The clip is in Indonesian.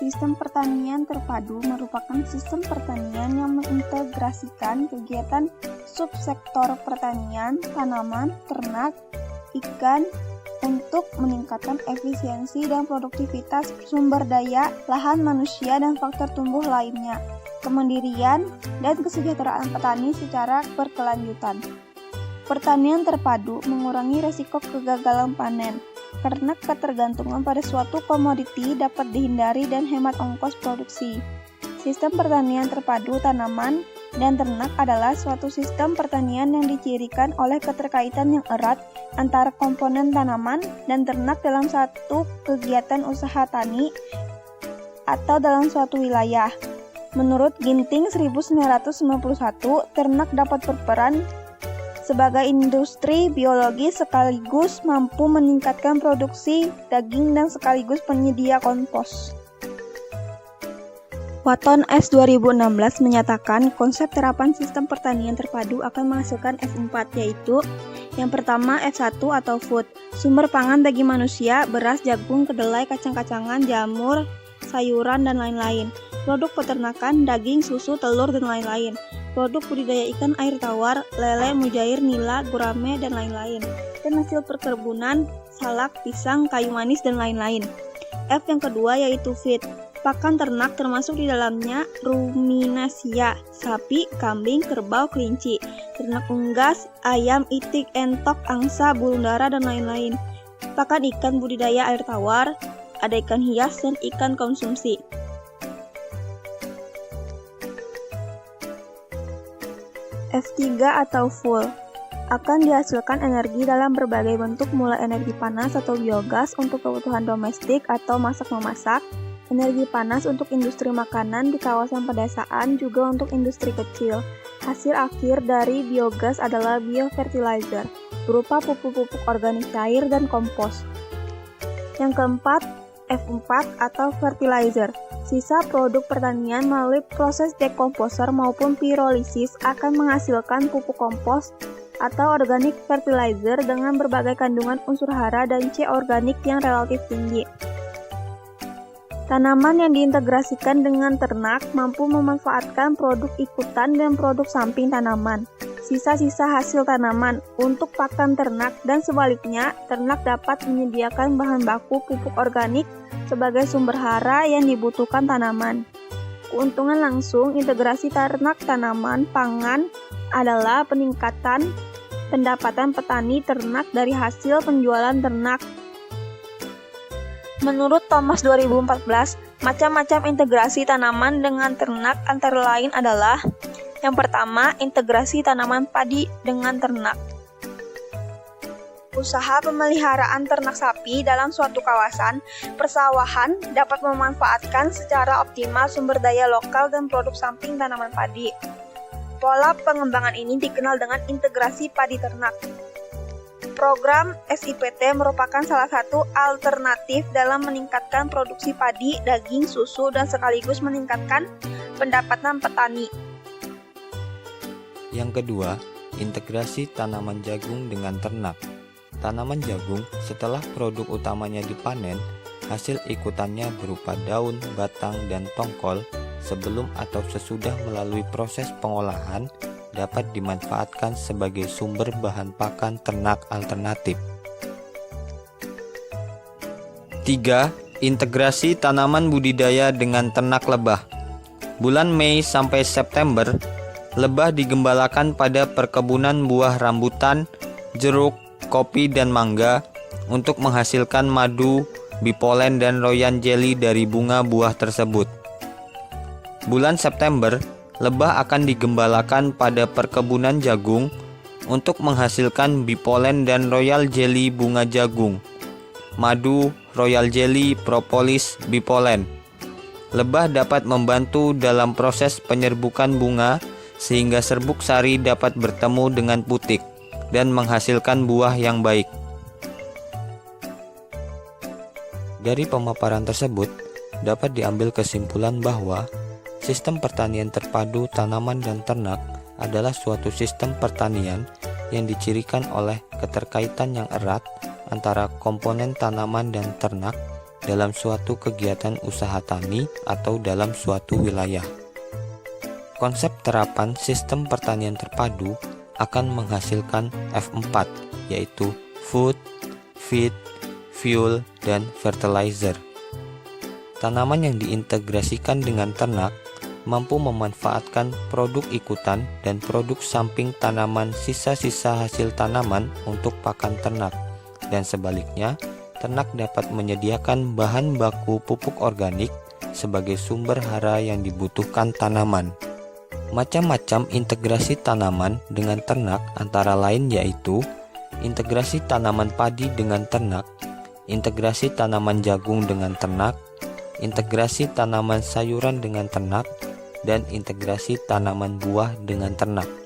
Sistem pertanian terpadu merupakan sistem pertanian yang mengintegrasikan kegiatan subsektor pertanian, tanaman, ternak, ikan untuk meningkatkan efisiensi dan produktivitas sumber daya, lahan manusia, dan faktor tumbuh lainnya, kemandirian, dan kesejahteraan petani secara berkelanjutan. Pertanian terpadu mengurangi resiko kegagalan panen, karena ketergantungan pada suatu komoditi dapat dihindari dan hemat ongkos produksi. Sistem pertanian terpadu tanaman dan ternak adalah suatu sistem pertanian yang dicirikan oleh keterkaitan yang erat antara komponen tanaman dan ternak dalam satu kegiatan usaha tani atau dalam suatu wilayah. Menurut Ginting 1991, ternak dapat berperan sebagai industri biologi sekaligus mampu meningkatkan produksi daging dan sekaligus penyedia kompos. Watton S. 2016 menyatakan konsep terapan sistem pertanian terpadu akan menghasilkan F4, yaitu yang pertama F1 atau food, sumber pangan bagi manusia, beras, jagung, kedelai, kacang-kacangan, jamur, sayuran, dan lain-lain. Produk peternakan, daging, susu, telur, dan lain-lain. Produk budidaya ikan air tawar, lele, mujair, nila, gurame, dan lain-lain. Dan hasil perkebunan, salak, pisang, kayu manis, dan lain-lain. F yang kedua yaitu feed, pakan ternak termasuk di dalamnya ruminasia, sapi, kambing, kerbau, kelinci, ternak unggas, ayam, itik, entok, angsa, burung dara, dan lain-lain. Pakan ikan budidaya air tawar, ada ikan hias dan ikan konsumsi. F3 atau full, akan dihasilkan energi dalam berbagai bentuk mulai energi panas atau biogas untuk kebutuhan domestik atau masak-memasak, energi panas untuk industri makanan di kawasan pedesaan juga untuk industri kecil. Hasil akhir dari biogas adalah biofertilizer, berupa pupuk-pupuk organik cair dan kompos. Yang keempat, F4 atau fertilizer. Sisa produk pertanian melalui proses dekomposer maupun pirolisis akan menghasilkan pupuk kompos atau organic fertilizer dengan berbagai kandungan unsur hara dan C organik yang relatif tinggi. Tanaman yang diintegrasikan dengan ternak mampu memanfaatkan produk ikutan dan produk samping tanaman, sisa-sisa hasil tanaman untuk pakan ternak, dan sebaliknya, ternak dapat menyediakan bahan baku pupuk organik sebagai sumber hara yang dibutuhkan tanaman. Keuntungan langsung integrasi ternak tanaman pangan adalah peningkatan pendapatan petani ternak dari hasil penjualan ternak. Menurut Thomas 2014, macam-macam integrasi tanaman dengan ternak antara lain adalah: yang pertama, integrasi tanaman padi dengan ternak. Usaha pemeliharaan ternak sapi dalam suatu kawasan persawahan dapat memanfaatkan secara optimal sumber daya lokal dan produk samping tanaman padi. Pola pengembangan ini dikenal dengan integrasi padi ternak. Program SIPT merupakan salah satu alternatif dalam meningkatkan produksi padi, daging, susu, dan sekaligus meningkatkan pendapatan petani. Yang kedua, integrasi tanaman jagung dengan ternak. Tanaman jagung setelah produk utamanya dipanen, hasil ikutannya berupa daun, batang, dan tongkol sebelum atau sesudah melalui proses pengolahan dapat dimanfaatkan sebagai sumber bahan pakan ternak alternatif. 3. Integrasi tanaman budidaya dengan ternak lebah. Bulan Mei sampai September, lebah digembalakan pada perkebunan buah rambutan, jeruk, kopi, dan mangga untuk menghasilkan madu, bipolen, dan royal jelly dari bunga buah tersebut. Bulan September, lebah akan digembalakan pada perkebunan jagung untuk menghasilkan bipolen dan royal jelly bunga jagung, madu, royal jelly, propolis, bipolen. Lebah dapat membantu dalam proses penyerbukan bunga sehingga serbuk sari dapat bertemu dengan putik dan menghasilkan buah yang baik. Dari pemaparan tersebut, dapat diambil kesimpulan bahwa sistem pertanian terpadu tanaman dan ternak adalah suatu sistem pertanian yang dicirikan oleh keterkaitan yang erat antara komponen tanaman dan ternak dalam suatu kegiatan usaha tani atau dalam suatu wilayah. Konsep terapan sistem pertanian terpadu akan menghasilkan F4, yaitu food, feed, fuel, dan fertilizer. Tanaman yang diintegrasikan dengan ternak mampu memanfaatkan produk ikutan dan produk samping tanaman sisa-sisa hasil tanaman untuk pakan ternak, dan sebaliknya, ternak dapat menyediakan bahan baku pupuk organik sebagai sumber hara yang dibutuhkan tanaman. Macam-macam integrasi tanaman dengan ternak antara lain yaitu integrasi tanaman padi dengan ternak, integrasi tanaman jagung dengan ternak, integrasi tanaman sayuran dengan ternak, dan integrasi tanaman buah dengan ternak.